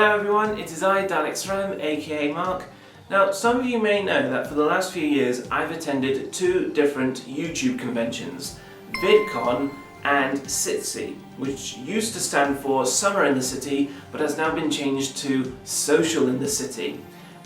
Hello everyone, it is I, Dan Ram, aka Mark. Now, some of you may know that for the last few years I've attended two different YouTube conventions, VidCon and SitC, which used to stand for Summer in the City but has now been changed to Social in the City.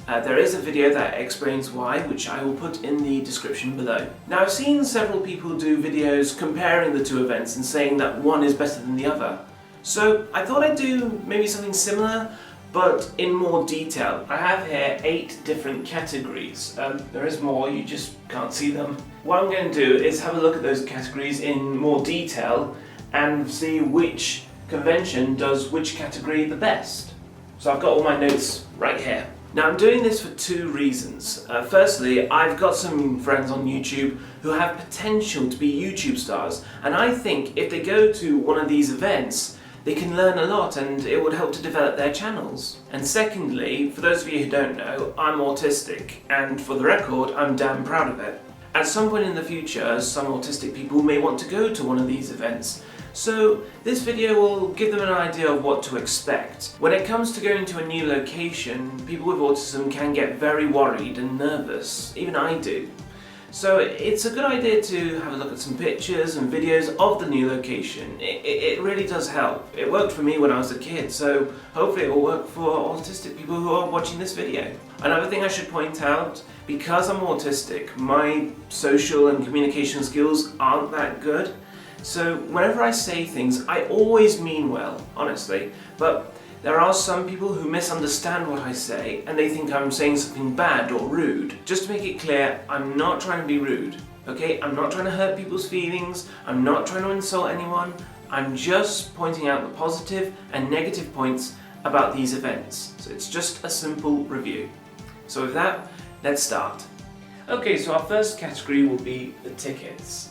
There is a video that explains why, which I will put in the description below. Now, I've seen several people do videos comparing the two events and saying that one is better than the other. So I thought I'd do maybe something similar, but in more detail. I have here 8 different categories. There is more, you just can't see them. What I'm going to do is have a look at those categories in more detail and see which convention does which category the best. So I've got all my notes right here. Now, I'm doing this for two reasons. Firstly, I've got some friends on YouTube who have potential to be YouTube stars, and I think if they go to one of these events, they can learn a lot and it would help to develop their channels. And secondly, for those of you who don't know, I'm autistic, and for the record, I'm damn proud of it. At some point in the future, some autistic people may want to go to one of these events, so this video will give them an idea of what to expect. When it comes to going to a new location, people with autism can get very worried and nervous, even I do. So it's a good idea to have a look at some pictures and videos of the new location. It really does help. It worked for me when I was a kid, so hopefully it will work for autistic people who are watching this video. Another thing I should point out, because I'm autistic, my social and communication skills aren't that good. So whenever I say things, I always mean well, honestly, but there are some people who misunderstand what I say and they think I'm saying something bad or rude. Just to make it clear, I'm not trying to be rude, okay? I'm not trying to hurt people's feelings, I'm not trying to insult anyone, I'm just pointing out the positive and negative points about these events. So it's just a simple review. So with that, let's start. Okay, so our first category will be the tickets.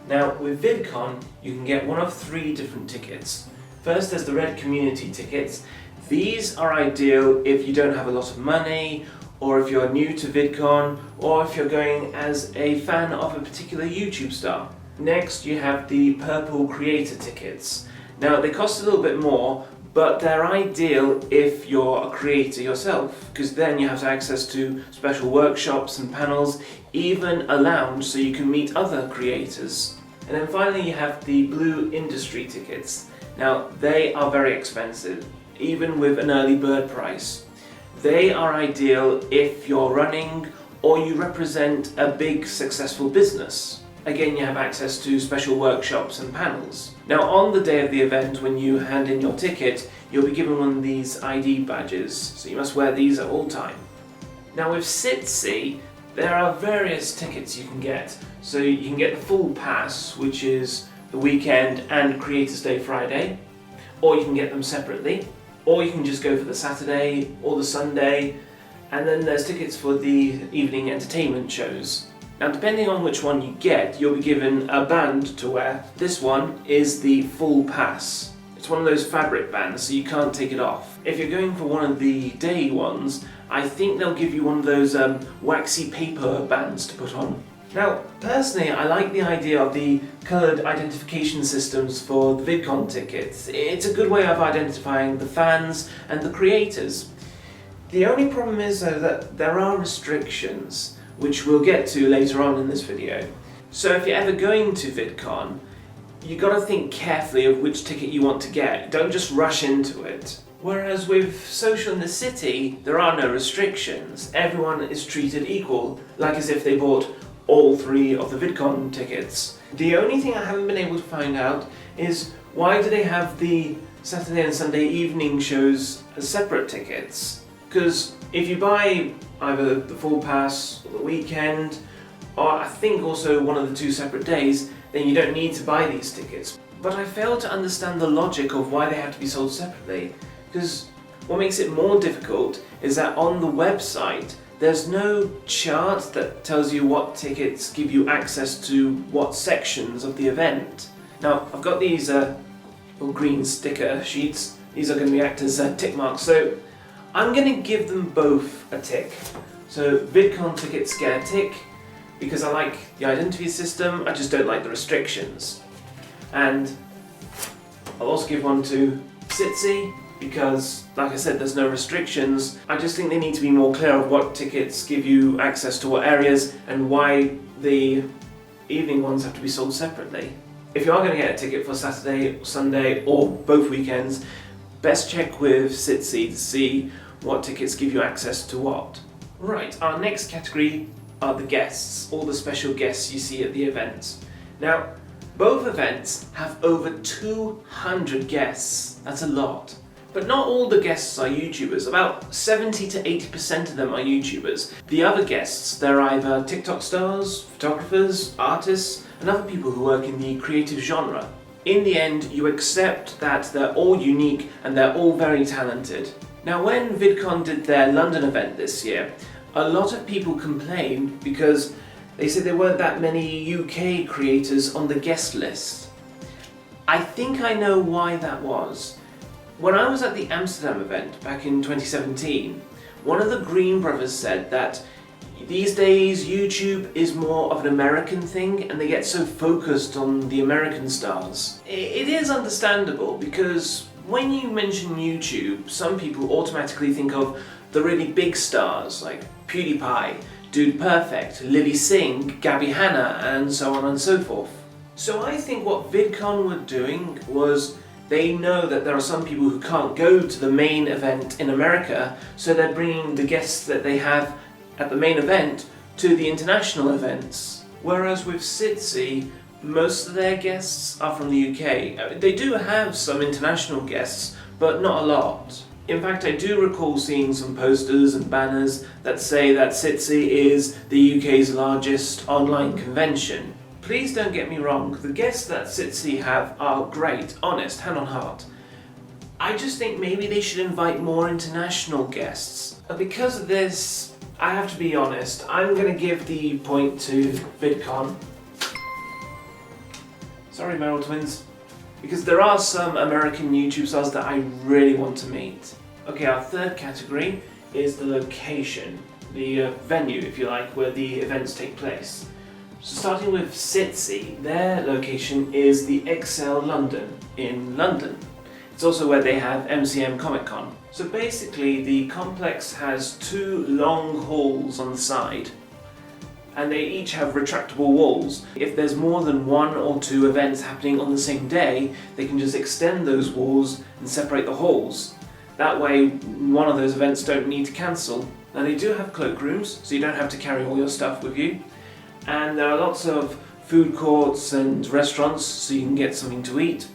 Now, with VidCon, you can get one of 3 different tickets. First, there's the red community tickets. These are ideal if you don't have a lot of money, or if you're new to VidCon, or if you're going as a fan of a particular YouTube star. Next, you have the purple creator tickets. Now, they cost a little bit more, but they're ideal if you're a creator yourself, because then you have access to special workshops and panels, even a lounge so you can meet other creators. And then finally you have the blue industry tickets. Now, they are very expensive, even with an early bird price. They are ideal if you're running or you represent a big successful business. Again, you have access to special workshops and panels. Now, on the day of the event, when you hand in your ticket, you'll be given one of these ID badges, so you must wear these at all time. Now, with SitC, there are various tickets you can get. So you can get the full pass, which is the weekend and Creators Day Friday, or you can get them separately, or you can just go for the Saturday or the Sunday, and then there's tickets for the evening entertainment shows. Now, depending on which one you get, you'll be given a band to wear. This one is the full pass. It's one of those fabric bands, so you can't take it off. If you're going for one of the day ones, I think they'll give you one of those waxy paper bands to put on. Now, personally, I like the idea of the coloured identification systems for the VidCon tickets. It's a good way of identifying the fans and the creators. The only problem is, though, that there are restrictions, which we'll get to later on in this video. So if you're ever going to VidCon, you've got to think carefully of which ticket you want to get. Don't just rush into it. Whereas with Social in the City, there are no restrictions. Everyone is treated equal, like as if they bought all 3 of the VidCon tickets. The only thing I haven't been able to find out is why do they have the Saturday and Sunday evening shows as separate tickets? Because if you buy either the full pass or the weekend, or I think also one of the 2 separate days, then you don't need to buy these tickets. But I fail to understand the logic of why they have to be sold separately, because what makes it more difficult is that on the website there's no chart that tells you what tickets give you access to what sections of the event. Now, I've got these little green sticker sheets. These are going to be act as tick marks, so I'm going to give them both a tick. So VidCon tickets get a tick because I like the identity system, I just don't like the restrictions. And I'll also give one to SitC because, like I said, there's no restrictions. I just think they need to be more clear of what tickets give you access to what areas and why the evening ones have to be sold separately. If you are going to get a ticket for Saturday, Sunday or both weekends, best check with SitC to see what tickets give you access to what. Right, our next category are the guests, all the special guests you see at the events. Now, both events have over 200 guests. That's a lot. But not all the guests are YouTubers. About 70 to 80% of them are YouTubers. The other guests, they're either TikTok stars, photographers, artists, and other people who work in the creative genre. In the end, you accept that they're all unique and they're all very talented. Now, when VidCon did their London event this year, a lot of people complained because they said there weren't that many UK creators on the guest list. I think I know why that was. When I was at the Amsterdam event back in 2017, one of the Green brothers said that these days YouTube is more of an American thing and they get so focused on the American stars. It is understandable because when you mention YouTube, some people automatically think of the really big stars like PewDiePie, Dude Perfect, Lily Singh, Gabby Hanna, and so on and so forth. So I think what VidCon were doing was they know that there are some people who can't go to the main event in America, so they're bringing the guests that they have at the main event to the international events. Whereas with SitC, most of their guests are from the UK. They do have some international guests, but not a lot. In fact, I do recall seeing some posters and banners that say that SitC is the UK's largest online convention. Please don't get me wrong, the guests that SitC have are great, honest, hand on heart. I just think maybe they should invite more international guests. Because of this, I have to be honest, I'm going to give the point to VidCon. Sorry, Merrill Twins. Because there are some American YouTube stars that I really want to meet. Okay, our third category is the location, the venue, if you like, where the events take place. So starting with SitC, their location is the XL London in London. It's also where they have MCM Comic Con. So basically the complex has two long halls on the side and they each have retractable walls. If there's more than one or two events happening on the same day, they can just extend those walls and separate the halls. That way one of those events don't need to cancel. Now they do have cloakrooms, so you don't have to carry all your stuff with you. And there are lots of food courts and restaurants so you can get something to eat.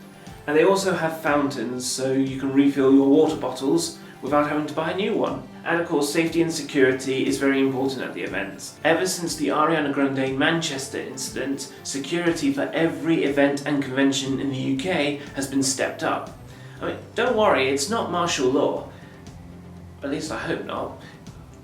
And they also have fountains so you can refill your water bottles without having to buy a new one. And of course, safety and security is very important at the events. Ever since the Ariana Grande Manchester incident, security for every event and convention in the UK has been stepped up. I mean, don't worry, it's not martial law. At least I hope not.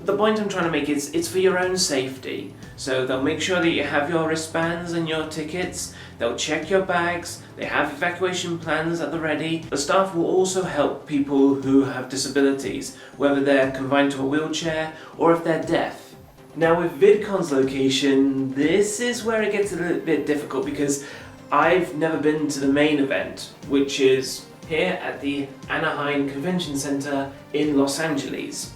The point I'm trying to make is it's for your own safety. So they'll make sure that you have your wristbands and your tickets, they'll check your bags, they have evacuation plans at the ready. The staff will also help people who have disabilities, whether they're confined to a wheelchair or if they're deaf. Now with VidCon's location, this is where it gets a little bit difficult because I've never been to the main event, which is here at the Anaheim Convention Center in Los Angeles.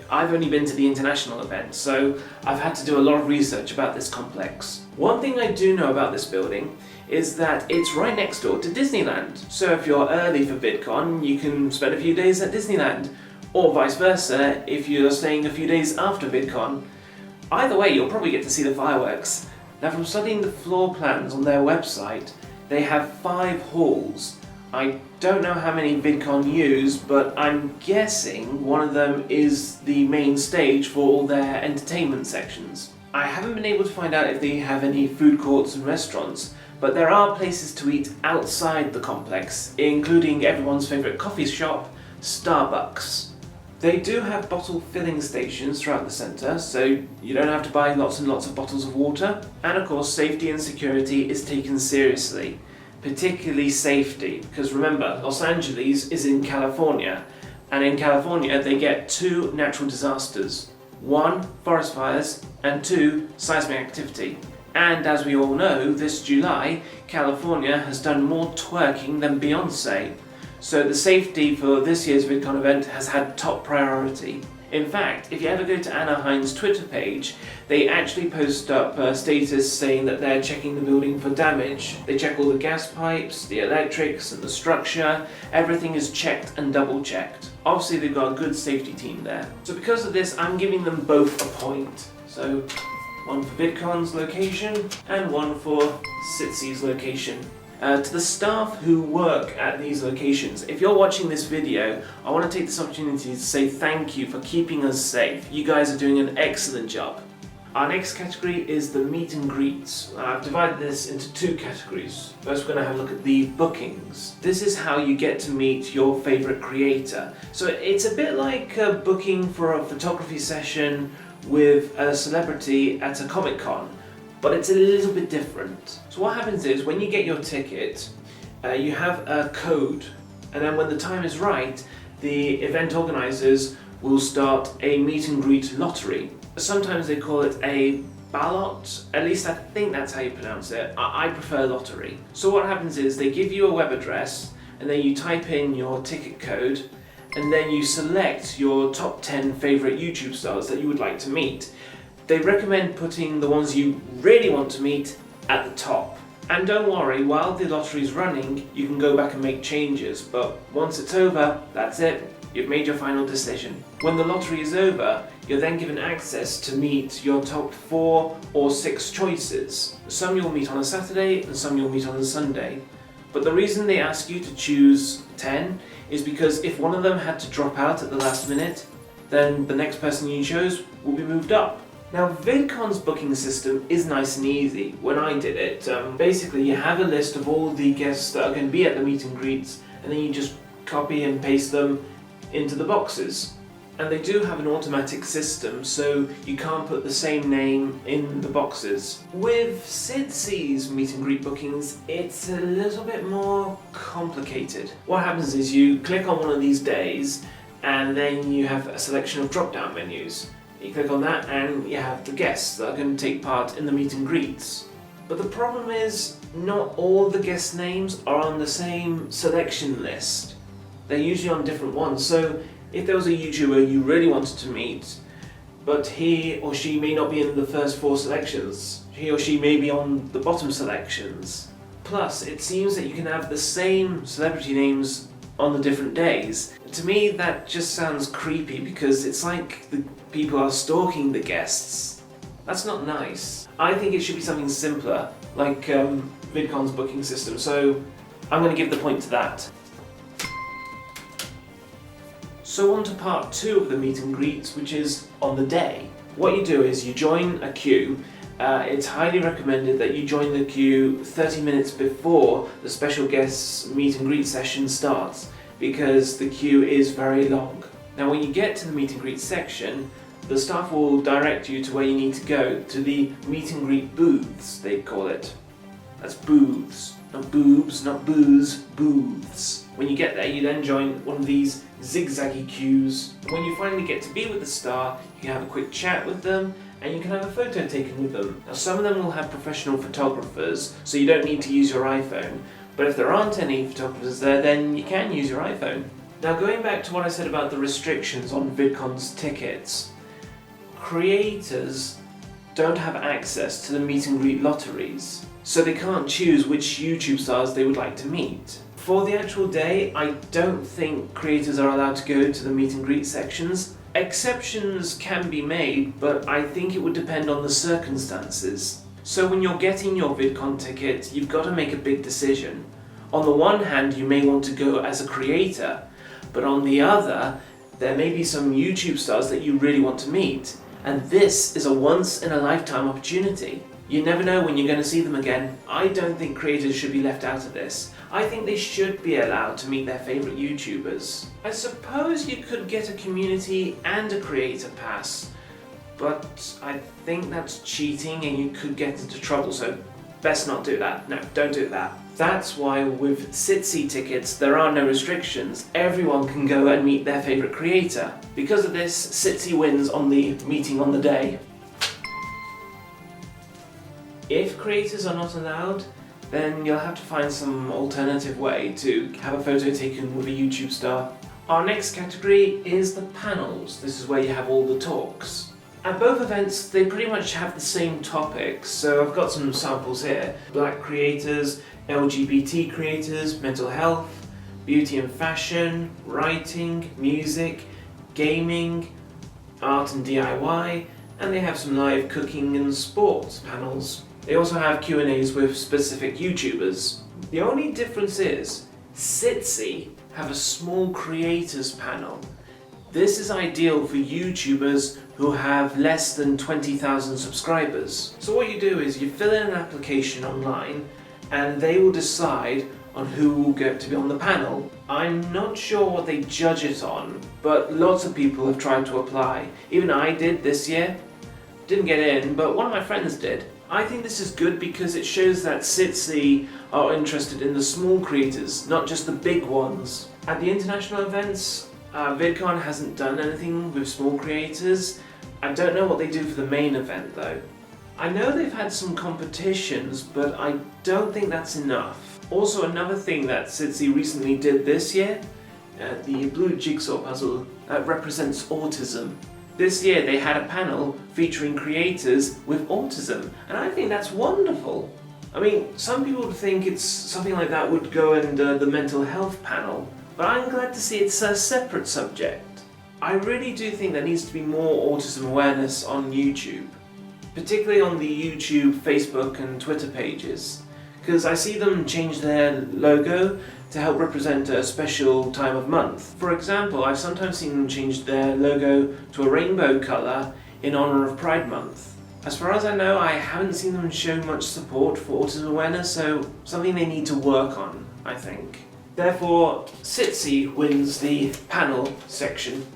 I've only been to the international event, so I've had to do a lot of research about this complex. One thing I do know about this building is that it's right next door to Disneyland. So if you're early for VidCon, you can spend a few days at Disneyland, or vice versa if you're staying a few days after VidCon. Either way, you'll probably get to see the fireworks. Now from studying the floor plans on their website, they have 5 halls. I don't know how many VidCon use, but I'm guessing one of them is the main stage for all their entertainment sections. I haven't been able to find out if they have any food courts and restaurants, but there are places to eat outside the complex, including everyone's favourite coffee shop, Starbucks. They do have bottle filling stations throughout the centre, so you don't have to buy lots and lots of bottles of water. And of course, safety and security is taken seriously. Particularly safety, because remember, Los Angeles is in California, and in California they get 2 natural disasters. 1, forest fires, and 2, seismic activity. And as we all know, this July, California has done more twerking than Beyonce. So the safety for this year's VidCon event has had top priority. In fact, if you ever go to Anaheim's Twitter page, they actually post up a status saying that they're checking the building for damage. They check all the gas pipes, the electrics and the structure. Everything is checked and double checked. Obviously they've got a good safety team there. So because of this, I'm giving them both a point. So one for VidCon's location and one for SitC's location. To the staff who work at these locations, if you're watching this video, I want to take this opportunity to say thank you for keeping us safe. You guys are doing an excellent job. Our next category is the meet and greets. I've divided this into two categories. First we're going to have a look at the bookings. This is how you get to meet your favourite creator. So it's a bit like booking for a photography session with a celebrity at a Comic-Con. But it's a little bit different. So what happens is, when you get your ticket, you have a code, and then when the time is right, the event organisers will start a meet and greet lottery. Sometimes they call it a ballot, at least I think that's how you pronounce it. I prefer lottery. So what happens is, they give you a web address, and then you type in your ticket code, and then you select your top 10 favourite YouTube stars that you would like to meet. They recommend putting the ones you really want to meet at the top. And don't worry, while the lottery is running, you can go back and make changes, but once it's over, that's it. You've made your final decision. When the lottery is over, you're then given access to meet your top 4 or 6 choices. Some you'll meet on a Saturday and some you'll meet on a Sunday. But the reason they ask you to choose 10 is because if one of them had to drop out at the last minute, then the next person you chose will be moved up. Now, VidCon's booking system is nice and easy. When I did it, basically you have a list of all the guests that are going to be at the meet and greets, and then you just copy and paste them into the boxes. And they do have an automatic system, so you can't put the same name in the boxes. With SitC's meet and greet bookings, it's a little bit more complicated. What happens is you click on one of these days, and then you have a selection of drop-down menus. You click on that and you have the guests that are going to take part in the meet and greets. But the problem is, not all the guest names are on the same selection list. They're usually on different ones. So if there was a YouTuber you really wanted to meet, but he or she may not be in the first 4 selections, he or she may be on the bottom selections. Plus, it seems that you can have the same celebrity names on the different days. To me, that just sounds creepy because it's like the people are stalking the guests. That's not nice. I think it should be something simpler, like VidCon's booking system, so I'm going to give the point to that. So on to part 2 of the meet and greets, which is on the day. What you do is you join a queue. It's highly recommended that you join the queue 30 minutes before the special guest's meet and greet session starts, because the queue is very long. Now when you get to the meet and greet section, the staff will direct you to where you need to go, to the meet and greet booths, they call it. That's booths, not boobs, not booze, booths. When you get there, you then join one of these zigzaggy queues. When you finally get to be with the star, you can have a quick chat with them, and you can have a photo taken with them. Now some of them will have professional photographers, so you don't need to use your iPhone. But if there aren't any photographers there, then you can use your iPhone. Now going back to what I said about the restrictions on VidCon's tickets, creators don't have access to the meet and greet lotteries, so they can't choose which YouTube stars they would like to meet. For the actual day, I don't think creators are allowed to go to the meet and greet sections. Exceptions can be made, but I think it would depend on the circumstances. So when you're getting your VidCon ticket, you've got to make a big decision. On the one hand, you may want to go as a creator, but on the other, there may be some YouTube stars that you really want to meet, and this is a once-in-a-lifetime opportunity. You never know when you're going to see them again. I don't think creators should be left out of this. I think they should be allowed to meet their favourite YouTubers. I suppose you could get a community and a creator pass, but I think that's cheating and you could get into trouble, so best not do that. No, don't do that. That's why with SitC tickets there are no restrictions. Everyone can go and meet their favourite creator. Because of this, SitC wins on the meeting on the day. If creators are not allowed, then you'll have to find some alternative way to have a photo taken with a YouTube star. Our next category is the panels. This is where you have all the talks. At both events, they pretty much have the same topics, so I've got some samples here. Black creators, LGBT creators, mental health, beauty and fashion, writing, music, gaming, art and DIY, and they have some live cooking and sports panels. They also have Q&As with specific YouTubers. The only difference is, SitC have a small creators panel. This is ideal for YouTubers who have less than 20,000 subscribers. So what you do is you fill in an application online and they will decide on who will get to be on the panel. I'm not sure what they judge it on, but lots of people have tried to apply. Even I did this year. Didn't get in, but one of my friends did. I think this is good because it shows that SitC are interested in the small creators, not just the big ones. At the international events, VidCon hasn't done anything with small creators. I don't know what they do for the main event though. I know they've had some competitions, but I don't think that's enough. Also, another thing that SitC recently did this year, the blue jigsaw puzzle that represents autism. This year they had a panel featuring creators with autism, and I think that's wonderful. I mean, some people would think it's something like that would go under the mental health panel, but I'm glad to see it's a separate subject. I really do think there needs to be more autism awareness on YouTube, particularly on the YouTube, Facebook and Twitter pages, because I see them change their logo to help represent a special time of month. For example, I've sometimes seen them change their logo to a rainbow colour in honour of Pride Month. As far as I know, I haven't seen them show much support for autism awareness, so something they need to work on, I think. Therefore, SitC wins the panel section.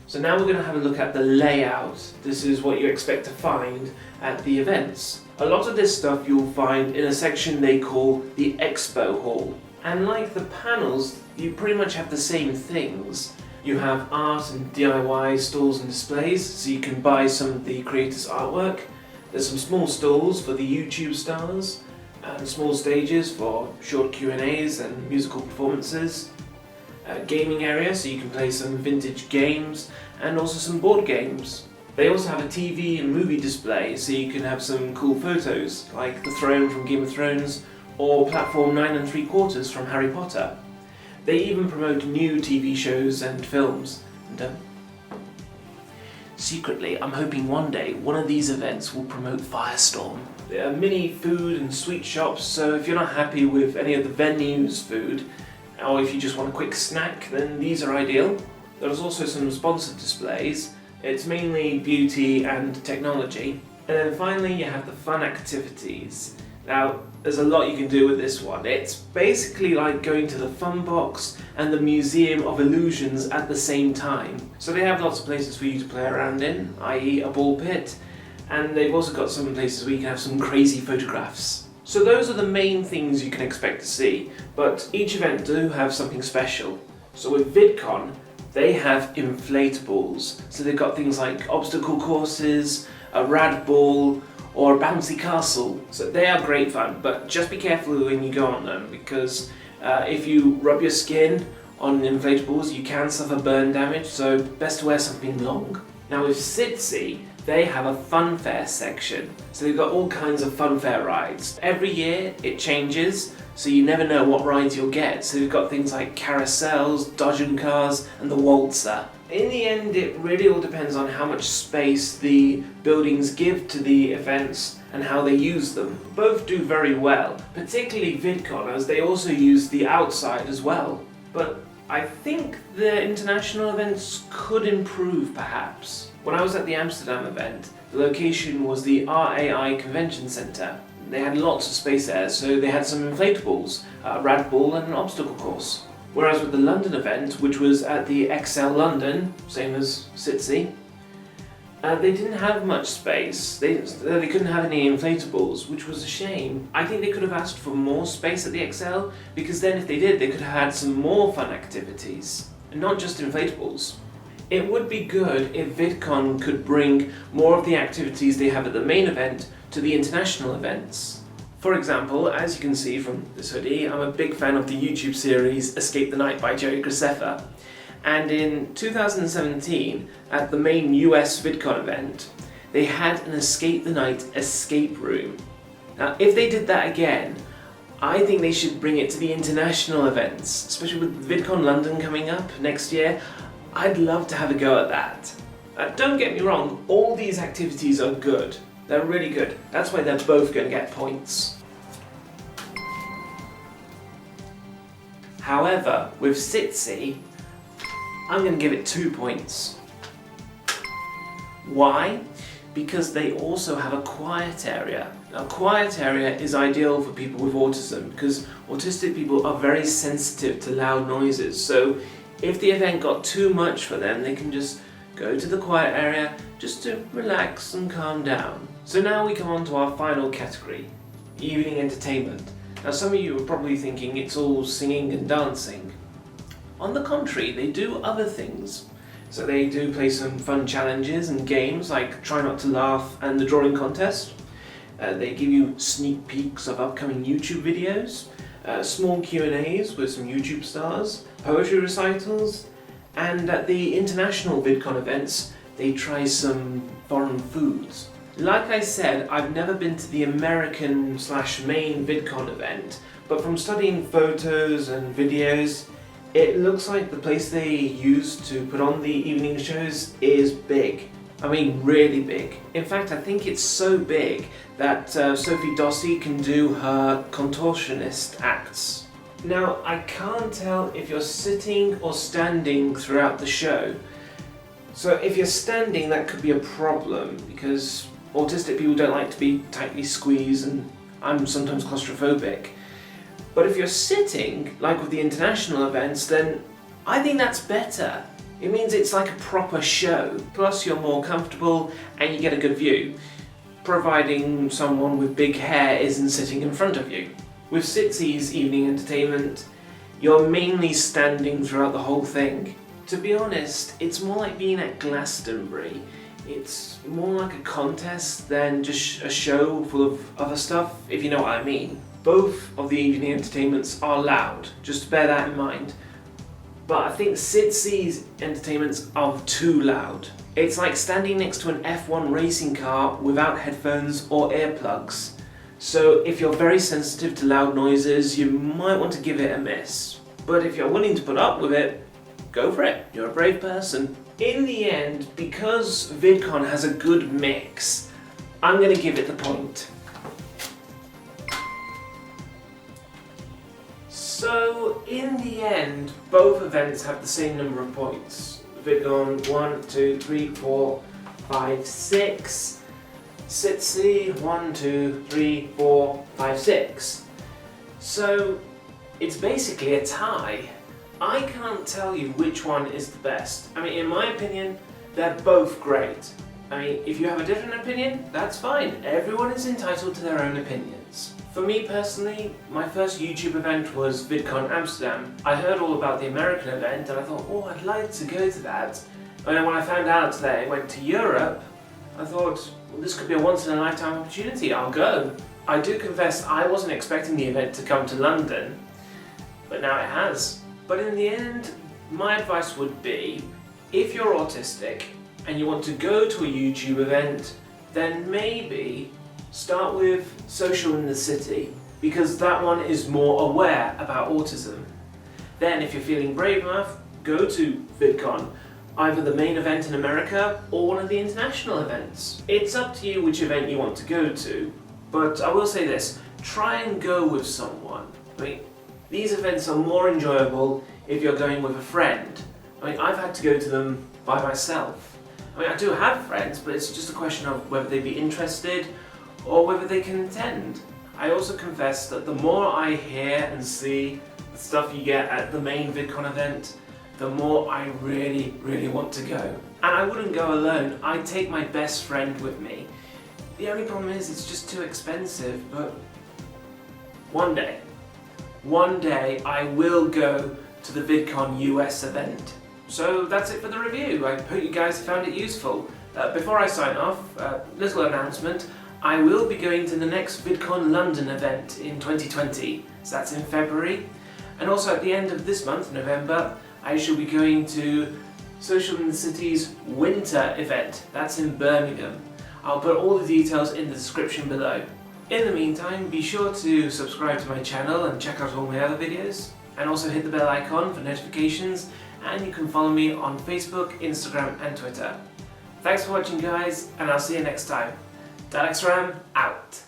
So now we're going to have a look at the layout. This is what you expect to find at the events. A lot of this stuff you'll find in a section they call the Expo Hall. And like the panels, you pretty much have the same things. You have art and DIY stalls and displays, so you can buy some of the creators' artwork. There's some small stalls for the YouTube stars, and small stages for short Q&As and musical performances. A gaming area, so you can play some vintage games, and also some board games. They also have a TV and movie display, so you can have some cool photos, like the throne from Game of Thrones, or platform 9 3/4 from Harry Potter. They even promote new TV shows and films. And, secretly, I'm hoping one day one of these events will promote Firestorm. There are mini food and sweet shops, so if you're not happy with any of the venue's food, or if you just want a quick snack, then these are ideal. There's also some sponsored displays. It's mainly beauty and technology. And then finally you have the fun activities. Now, there's a lot you can do with this one. It's basically like going to the fun box and the Museum of Illusions at the same time. So they have lots of places for you to play around in, i.e. a ball pit, and they've also got some places where you can have some crazy photographs. So those are the main things you can expect to see, but each event do have something special. So with VidCon, they have inflatables. So they've got things like obstacle courses, a rad ball, or a bouncy castle. So they are great fun, but just be careful when you go on them, because if you rub your skin on inflatables, you can suffer burn damage, so best to wear something long. Now with SitC, they have a fun fair section. So they've got all kinds of fun fair rides. Every year it changes, so you never know what rides you'll get. So we've got things like carousels, dodging cars, and the waltzer. In the end, it really all depends on how much space the buildings give to the events and how they use them. Both do very well, particularly VidCon, as they also use the outside as well. But I think the international events could improve, perhaps. When I was at the Amsterdam event, the location was the RAI Convention Centre. They had lots of space there, so they had some inflatables, a rad ball and an obstacle course. Whereas with the London event, which was at the XL London, same as SitC, they didn't have much space. They couldn't have any inflatables, which was a shame. I think they could have asked for more space at the XL, because then if they did, they could have had some more fun activities, and not just inflatables. It would be good if VidCon could bring more of the activities they have at the main event to the international events. For example, as you can see from this hoodie, I'm a big fan of the YouTube series Escape the Night by Jerry Graceffa. And in 2017, at the main US VidCon event, they had an Escape the Night escape room. Now, if they did that again, I think they should bring it to the international events, especially with VidCon London coming up next year. I'd love to have a go at that. Don't get me wrong, all these activities are good. They're really good. That's why they're both going to get points. However, with SitC, I'm going to give it 2 points. Why? Because they also have a quiet area. Now, quiet area is ideal for people with autism because autistic people are very sensitive to loud noises. So if the event got too much for them, they can just go to the quiet area just to relax and calm down. So now we come on to our final category, evening entertainment. Now, some of you are probably thinking it's all singing and dancing. On the contrary, they do other things. So they do play some fun challenges and games like Try Not to Laugh and the drawing contest. They give you sneak peeks of upcoming YouTube videos, small Q&As with some YouTube stars, poetry recitals, and at the international VidCon events, they try some foreign foods. Like I said, I've never been to the American/main VidCon event, but from studying photos and videos, it looks like the place they use to put on the evening shows is big. I mean, really big. In fact, I think it's so big that Sophie Dossi can do her contortionist acts. Now, I can't tell if you're sitting or standing throughout the show. So if you're standing, that could be a problem because autistic people don't like to be tightly squeezed and I'm sometimes claustrophobic. But if you're sitting, like with the international events, then I think that's better. It means it's like a proper show. Plus you're more comfortable and you get a good view, providing someone with big hair isn't sitting in front of you. With SitC's evening entertainment, you're mainly standing throughout the whole thing. To be honest, it's more like being at Glastonbury. It's more like a contest than just a show full of other stuff, if you know what I mean. Both of the evening entertainments are loud, just bear that in mind. But I think SitC's entertainments are too loud. It's like standing next to an F1 racing car without headphones or earplugs. So if you're very sensitive to loud noises, you might want to give it a miss. But if you're willing to put up with it, go for it. You're a brave person. In the end, because VidCon has a good mix, I'm going to give it the point. So, in the end, both events have the same number of points. VidCon 1, 2, 3, 4, 5, 6. SitC 1, 2, 3, 4, 5, 6. So, it's basically a tie. I can't tell you which one is the best. I mean, in my opinion, they're both great. I mean, if you have a different opinion, that's fine. Everyone is entitled to their own opinions. For me personally, my first YouTube event was VidCon Amsterdam. I heard all about the American event and I thought, oh, I'd like to go to that. And then when I found out that it went to Europe, I thought, well, this could be a once-in-a-lifetime opportunity, I'll go. I do confess I wasn't expecting the event to come to London, but now it has. But in the end, my advice would be, if you're autistic and you want to go to a YouTube event, then maybe start with Social in the City, because that one is more aware about autism. Then if you're feeling brave enough, go to VidCon, either the main event in America or one of the international events. It's up to you which event you want to go to, but I will say this, try and go with someone. I mean, these events are more enjoyable if you're going with a friend. I mean, I've had to go to them by myself. I mean, I do have friends, but it's just a question of whether they'd be interested or whether they can attend. I also confess that the more I hear and see the stuff you get at the main VidCon event, the more I really, really want to go. And I wouldn't go alone, I'd take my best friend with me. The only problem is it's just too expensive, but one day I will go to the VidCon US event. So that's it for the review. I hope you guys found it useful. Before I sign off, little announcement. I will be going to the next VidCon London event in 2020, so that's in February. And also at the end of this month, November, I shall be going to Social in the City's winter event, that's in Birmingham. I'll put all the details in the description below. In the meantime, be sure to subscribe to my channel and check out all my other videos, and also hit the bell icon for notifications, and you can follow me on Facebook, Instagram and Twitter. Thanks for watching guys, and I'll see you next time. Dalexram out.